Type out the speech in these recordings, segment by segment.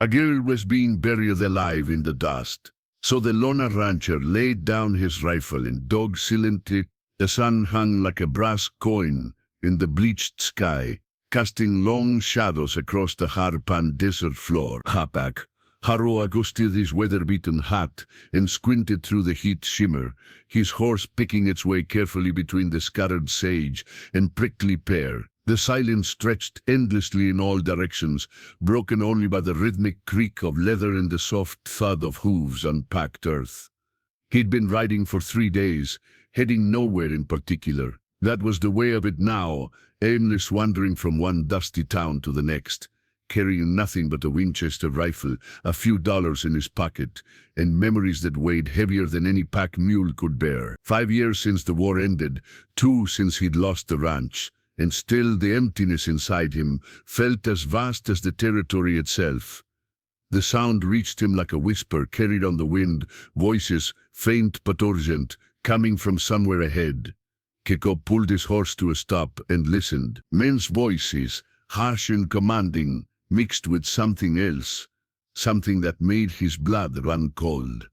A girl was being buried alive in the dust. So the Lona rancher laid down his rifle and dug silently. The sun hung like a brass coin in the bleached sky, casting long shadows across the Harpan desert floor. Hapak, Haro adjusted his weather-beaten hat and squinted through the heat shimmer, his horse picking its way carefully between the scattered sage and prickly pear. The silence stretched endlessly in all directions, broken only by the rhythmic creak of leather and the soft thud of hooves on packed earth. He'd been riding for 3 days, heading nowhere in particular. That was the way of it now, aimless wandering from one dusty town to the next, carrying nothing but a Winchester rifle, a few dollars in his pocket, and memories that weighed heavier than any pack mule could bear. 5 years since the war ended, 2 since he'd lost the ranch, and still the emptiness inside him felt as vast as the territory itself. The sound reached him like a whisper carried on the wind, voices, faint but urgent, coming from somewhere ahead. Jacob pulled his horse to a stop and listened. Men's voices, harsh and commanding, mixed with something else, something that made his blood run cold.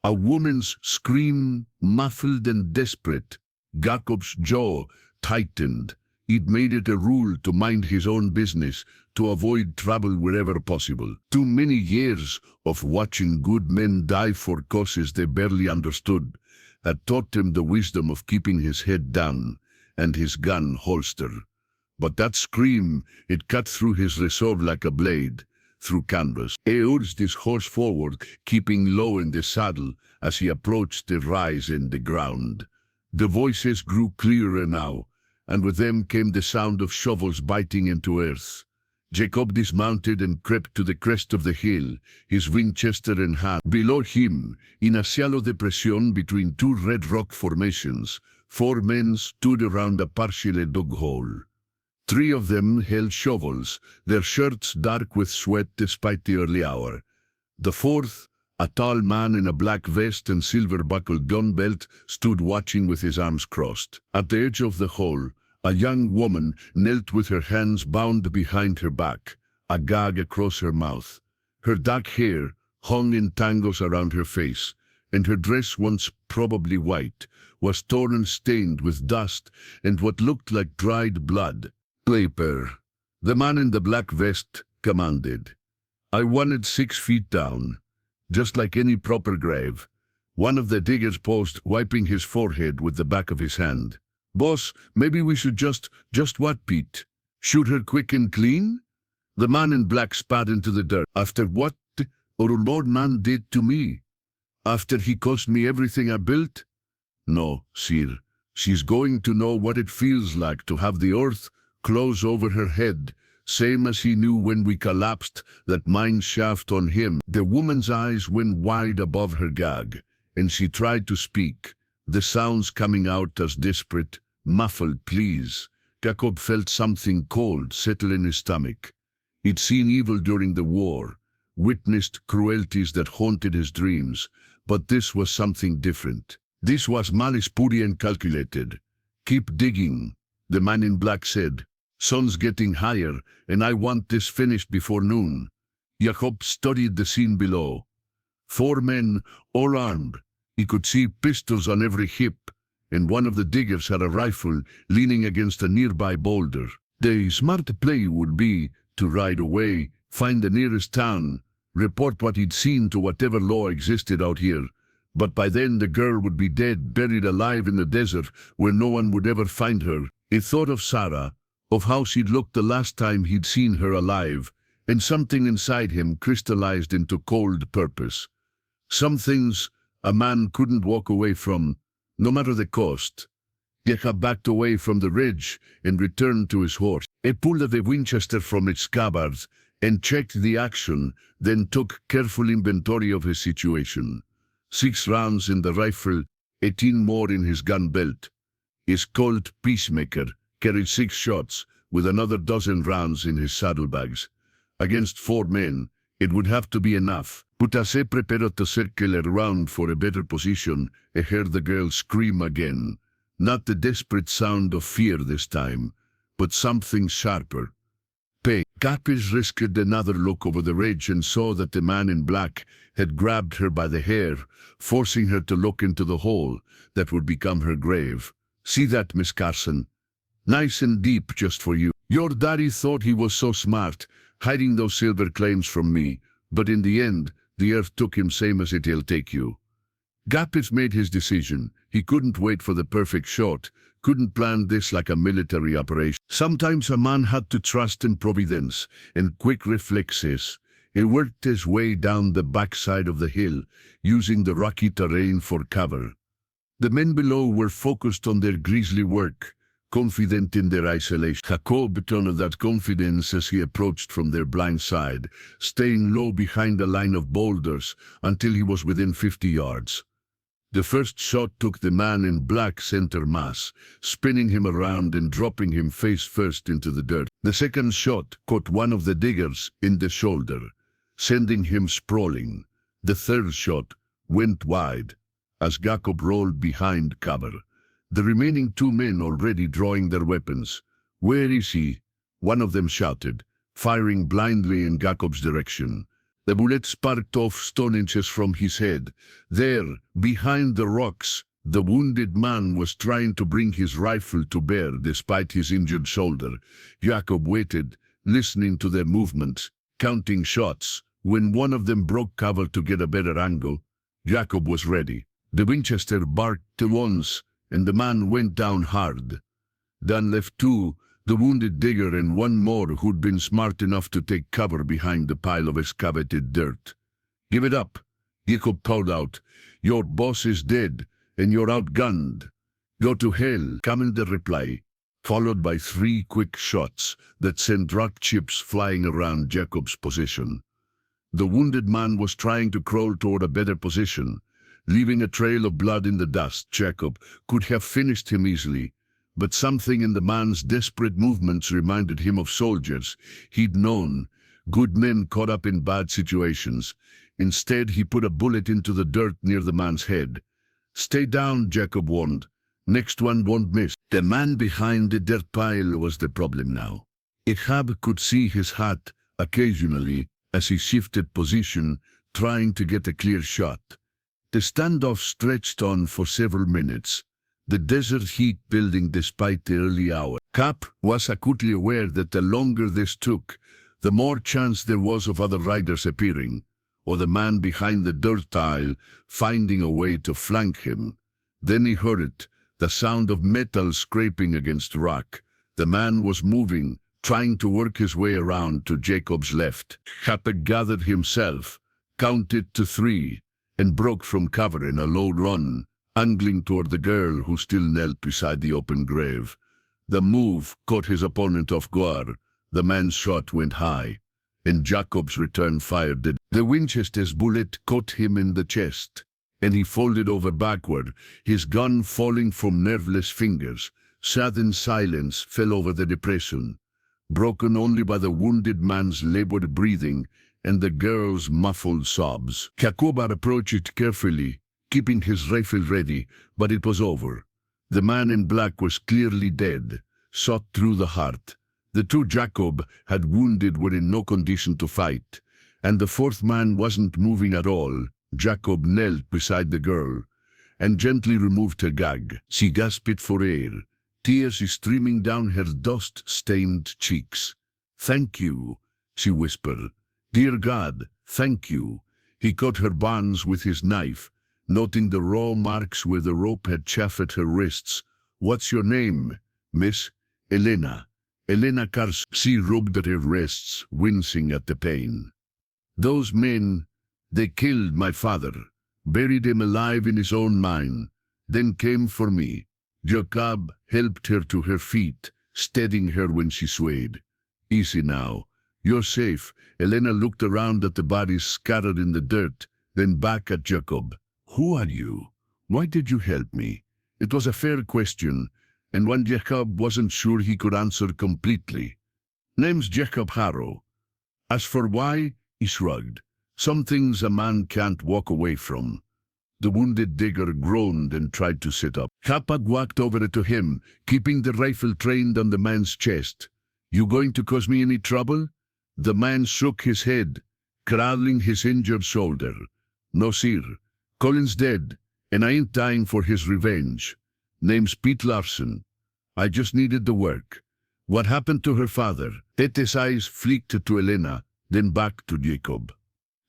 A woman's scream, muffled and desperate. Jacob's jaw tightened. He'd made it a rule to mind his own business, to avoid trouble wherever possible. Too many years of watching good men die for causes they barely understood had taught him the wisdom of keeping his head down and his gun holstered. But that scream, it cut through his resolve like a blade, through canvas. He urged his horse forward, keeping low in the saddle as he approached the rise in the ground. The voices grew clearer now, and with them came the sound of shovels biting into earth. Jacob dismounted and crept to the crest of the hill, his Winchester in hand. Below him, in a shallow depression between 2 red rock formations, 4 men stood around a partially dug hole. 3 of them held shovels, their shirts dark with sweat despite the early hour. The 4th, a tall man in a black vest and silver-buckled gun belt, stood watching with his arms crossed. At the edge of the hole, a young woman knelt with her hands bound behind her back, a gag across her mouth. Her dark hair hung in tangles around her face, and her dress, once probably white, was torn and stained with dust and what looked like dried blood. "Clapper," the man in the black vest commanded. "I want it 6 feet down, just like any proper grave." One of the diggers paused, wiping his forehead with the back of his hand. "Boss, maybe we should just what, Pete? Shoot her quick and clean?" The man in black spat into the dirt. "After what our Lord man did to me? After he cost me everything I built? No, sir. She's going to know what it feels like to have the earth close over her head, same as he knew when we collapsed that mine shaft on him." The woman's eyes went wide above her gag, and she tried to speak, the sounds coming out as desperate, muffled pleas. Jacob felt something cold settle in his stomach. He'd seen evil during the war, witnessed cruelties that haunted his dreams, but this was something different. This was malice pure and calculated. "Keep digging," the man in black said. "Sun's getting higher, and I want this finished before noon." Jacob studied the scene below. 4 men, all armed. He could see pistols on every hip, and one of the diggers had a rifle leaning against a nearby boulder. The smart play would be to ride away, find the nearest town, report what he'd seen to whatever law existed out here. But by then the girl would be dead, buried alive in the desert where no one would ever find her. He thought of Sarah, of how she'd looked the last time he'd seen her alive, and something inside him crystallized into cold purpose. Some things a man couldn't walk away from, no matter the cost. Jacob backed away from the ridge and returned to his horse. He pulled the Winchester from its scabbard and checked the action, then took careful inventory of his situation. 6 rounds in the rifle, 18 more in his gun belt. His Colt Peacemaker carried 6 shots, with another dozen rounds in his saddlebags. Against 4 men, it would have to be enough. But as he prepared to circle around for a better position, he heard the girl scream again. Not the desperate sound of fear this time, but something sharper. pay. Capis risked another look over the ridge and saw that the man in black had grabbed her by the hair, forcing her to look into the hole that would become her grave. See that, Miss Carson? Nice and deep just for you. Your daddy thought he was so smart, hiding those silver claims from me, but in the end, the earth took him same as it'll take you. Gapis made his decision. He couldn't wait for the perfect shot, couldn't plan this like a military operation. Sometimes a man had to trust in providence and quick reflexes. He worked his way down the backside of the hill, using the rocky terrain for cover. The men below were focused on their grisly work, confident in their isolation. Jacob turned that confidence as he approached from their blind side, staying low behind a line of boulders until he was within 50 yards. The first shot took the man in black center mass, spinning him around and dropping him face first into the dirt. The second shot caught one of the diggers in the shoulder, sending him sprawling. The third shot went wide as Jacob rolled behind cover, the remaining two men already drawing their weapons. "Where is he?" one of them shouted, firing blindly in Jacob's direction. The bullet sparked off stone inches from his head. There, behind the rocks, the wounded man was trying to bring his rifle to bear despite his injured shoulder. Jacob waited, listening to their movements, counting shots. When one of them broke cover to get a better angle, Jacob was ready. The Winchester barked once, and the man went down hard. Then left two, the wounded digger and one more who'd been smart enough to take cover behind the pile of excavated dirt. "Give it up," Jacob called out. "Your boss is dead, and you're outgunned." "Go to hell," came the reply, followed by 3 quick shots that sent rock chips flying around Jacob's position. The wounded man was trying to crawl toward a better position, leaving a trail of blood in the dust. Jacob could have finished him easily, but something in the man's desperate movements reminded him of soldiers he'd known, good men caught up in bad situations. Instead, he put a bullet into the dirt near the man's head. "Stay down," Jacob warned. "Next one won't miss." The man behind the dirt pile was the problem now. Ahab could see his hat occasionally as he shifted position, trying to get a clear shot. The standoff stretched on for several minutes, the desert heat building despite the early hour. Cap was acutely aware that the longer this took, the more chance there was of other riders appearing, or the man behind the dirt pile finding a way to flank him. Then he heard it, the sound of metal scraping against rock. The man was moving, trying to work his way around to Jacob's left. Cap gathered himself, counted to 3, and broke from cover in a low run, angling toward the girl who still knelt beside the open grave. The move caught his opponent off guard. The man's shot went high, and Jacob's return fired it. The Winchester's bullet caught him in the chest, and he folded over backward, his gun falling from nerveless fingers. Sudden silence fell over the depression, broken only by the wounded man's labored breathing and the girl's muffled sobs. Jacob approached it carefully, keeping his rifle ready, but it was over. The man in black was clearly dead, shot through the heart. The 2 Jacob had wounded were in no condition to fight, and the 4th man wasn't moving at all. Jacob knelt beside the girl and gently removed her gag. She gasped for air, tears streaming down her dust-stained cheeks. "Thank you," she whispered. "Dear God, thank you." He cut her bonds with his knife, noting the raw marks where the rope had chafed her wrists. "What's your name, Miss?" "Elena. Elena Carson." She rubbed at her wrists, wincing at the pain. "Those men, they killed my father, buried him alive in his own mine, then came for me." Jacob helped her to her feet, steadying her when she swayed. "Easy now. You're safe." Elena looked around at the bodies scattered in the dirt, then back at Jacob. "Who are you? Why did you help me?" It was a fair question, and one Jacob wasn't sure he could answer completely. "Name's Jacob Harrow." As for why, he shrugged. "Some things a man can't walk away from." The wounded digger groaned and tried to sit up. Jacob walked over to him, keeping the rifle trained on the man's chest. You going to cause me any trouble? The man shook his head, cradling his injured shoulder. No, sir. Colin's dead, and I ain't dying for his revenge. Name's Pete Larson. I just needed the work. What happened to her father? Tete's eyes flicked to Elena, then back to Jacob.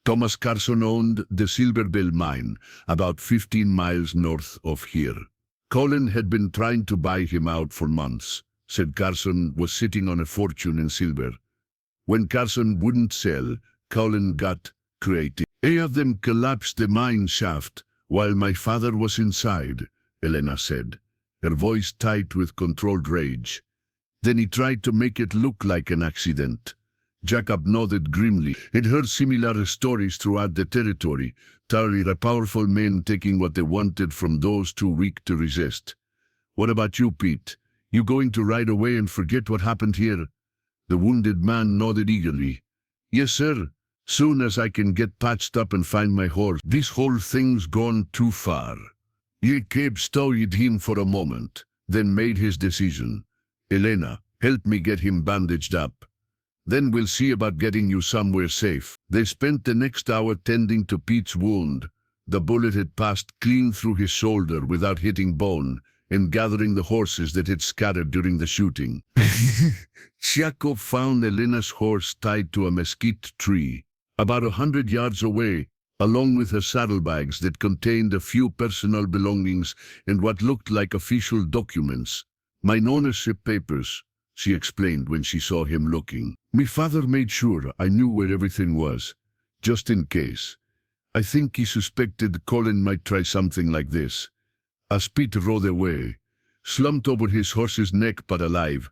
Thomas Carson owned the Silver Bell mine, about 15 miles north of here. Colin had been trying to buy him out for months. Said Carson was sitting on a fortune in silver. When Carson wouldn't sell, Colin got creative. 8 of them collapsed the mine shaft while my father was inside, Elena said, her voice tight with controlled rage. Then he tried to make it look like an accident. Jacob nodded grimly. He'd heard similar stories throughout the territory, tired of powerful men taking what they wanted from those too weak to resist. What about you, Pete? You going to ride away and forget what happened here? The wounded man nodded eagerly. Yes, sir. Soon as I can get patched up and find my horse. This whole thing's gone too far. Jacob studied him for a moment, then made his decision. Elena, help me get him bandaged up. Then we'll see about getting you somewhere safe. They spent the next hour tending to Pete's wound. The bullet had passed clean through his shoulder without hitting bone, and gathering the horses that had scattered during the shooting. Jacob found Elena's horse tied to a mesquite tree, about 100 yards away, along with her saddlebags that contained a few personal belongings and what looked like official documents. Mine ownership papers, she explained when she saw him looking. My father made sure I knew where everything was, just in case. I think he suspected Colin might try something like this. As Pete rode away, slumped over his horse's neck but alive,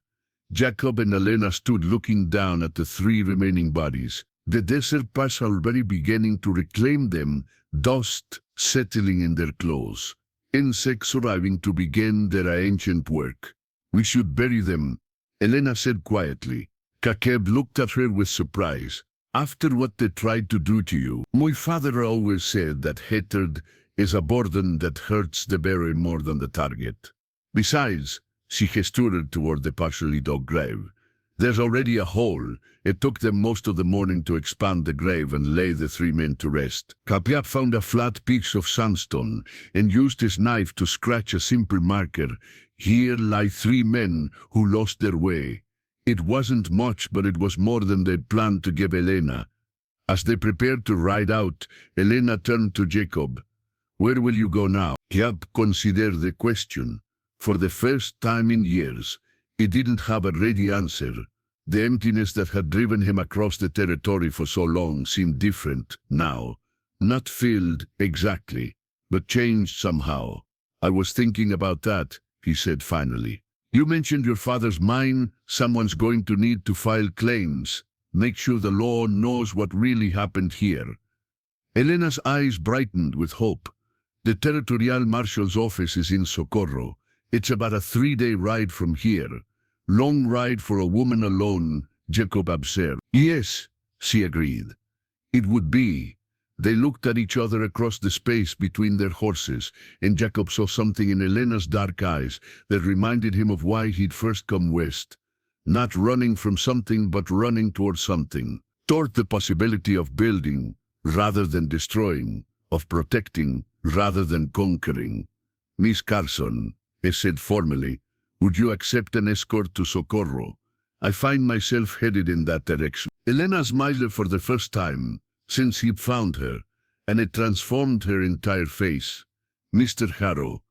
Jacob and Elena stood looking down at the 3 remaining bodies. The desert was already beginning to reclaim them, dust settling in their clothes, insects arriving to begin their ancient work. We should bury them, Elena said quietly. Jacob looked at her with surprise. After what they tried to do to you, my father always said that hatred is a burden that hurts the bearer more than the target. Besides, she gestured toward the partially dug grave. There's already a hole. It took them most of the morning to expand the grave and lay the 3 men to rest. Jacob found a flat piece of sandstone and used his knife to scratch a simple marker. Here lie 3 men who lost their way. It wasn't much, but it was more than they'd planned to give Elena. As they prepared to ride out, Elena turned to Jacob. Where will you go now? Jacob considered the question. For the first time in years, he didn't have a ready answer. The emptiness that had driven him across the territory for so long seemed different now. Not filled exactly, but changed somehow. I was thinking about that, he said finally. You mentioned your father's mine. Someone's going to need to file claims. Make sure the law knows what really happened here. Elena's eyes brightened with hope. The territorial marshal's office is in Socorro. It's about a 3-day ride from here. Long ride for a woman alone, Jacob observed. Yes, she agreed. It would be. They looked at each other across the space between their horses, and Jacob saw something in Elena's dark eyes that reminded him of why he'd first come west. Not running from something, but running toward something. Toward the possibility of building, rather than destroying, of protecting, rather than conquering. Miss Carson, he said formally, would you accept an escort to Socorro? I find myself headed in that direction. Elena smiled for the first time since he'd found her, and it transformed her entire face. Mr. Harrow,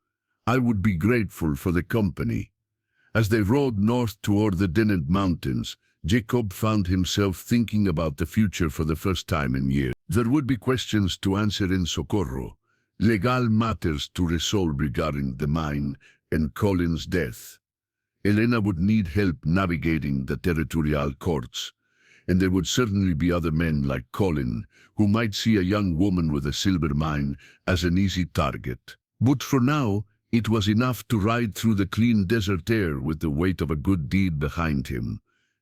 I would be grateful for the company. As they rode north toward the Dennet Mountains, Jacob found himself thinking about the future for the first time in years. There would be questions to answer in Socorro, legal matters to resolve regarding the mine and Colin's death. Elena would need help navigating the territorial courts, and there would certainly be other men like Colin who might see a young woman with a silver mine as an easy target. But for now, it was enough to ride through the clean desert air with the weight of a good deed behind him,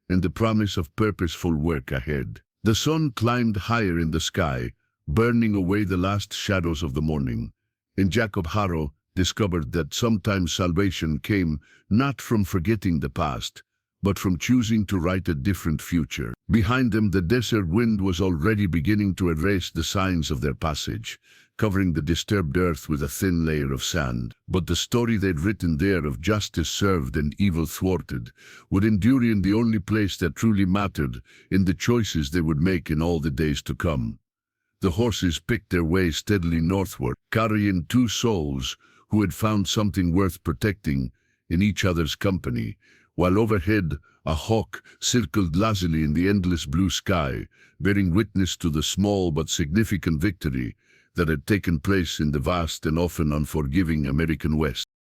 and the promise of purposeful work ahead. The sun climbed higher in the sky, burning away the last shadows of the morning, and Jacob Harrow discovered that sometimes salvation came not from forgetting the past, but from choosing to write a different future. Behind them, the desert wind was already beginning to erase the signs of their passage, covering the disturbed earth with a thin layer of sand. But the story they'd written there of justice served and evil thwarted would endure in the only place that truly mattered, in the choices they would make in all the days to come. The horses picked their way steadily northward, carrying two souls who had found something worth protecting in each other's company, while overhead a hawk circled lazily in the endless blue sky, bearing witness to the small but significant victory that had taken place in the vast and often unforgiving American West.